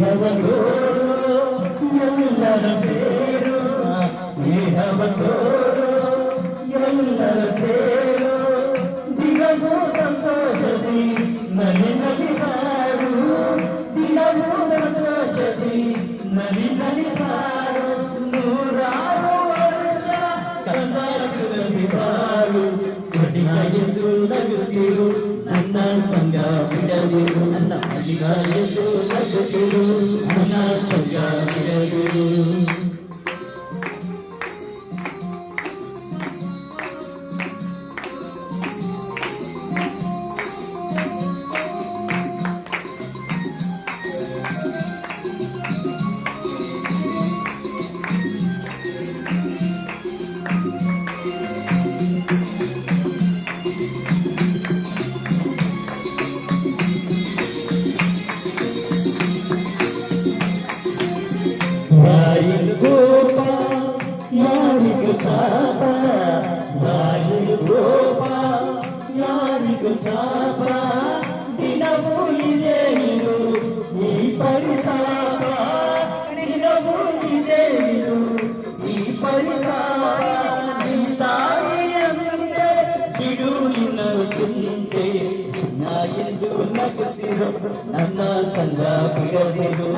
ಸ್ನೇಹವೋ ಎಲ್ಲರ ಸೇರು ಸ್ನೇಹವೋ ಎಲ್ಲರ ಸೇರು ದಿನವೂ ಸಂತೋಷದಿ ನಲಿ ನಲಿ ಹಾಡು ದಿನವೂ ಸಂತೋಷದಿ ನಲಿ ನಲಿ ಹಾಡು ನೂರಾರು ವರ್ಷ ಕನಸುರದಿ ಬಾಳು ಕಠಿಣ ಎಂದು ನಗುತ್ತಿರು ನನ್ನ ಸಂಗ ಬಿಡದಿರು ನನ್ನ ಅಡಿಗ ಎಂದು ನಗುತ್ತಿರು ನನ್ನ ಸಂಗ ಬಿಡದಿರು ಯಾರಿಗೂ ಕೋಪ ಯಾರಿಗೂ ತಾಪ ಯಾರಿಗೂ ಕೋಪ ಯಾರಿಗೂ ತಾಪ ದಿನವೂ ಇದೆ ಇದು ಈ ಪರಿತಾಪ ದಿನವೂ ಇದೆ ಇದು ಈ ಪರಿತಾಪ ಈ ತಾಯಿಯ ಮುಂದೆ ಬಿಡು ನಿನ್ನ ಚಿಂತೆ ನಾ ಎಂದು ನಗುತ್ತಿರು ನನ್ನ ಸಂಗ ಬಿಡದಿರು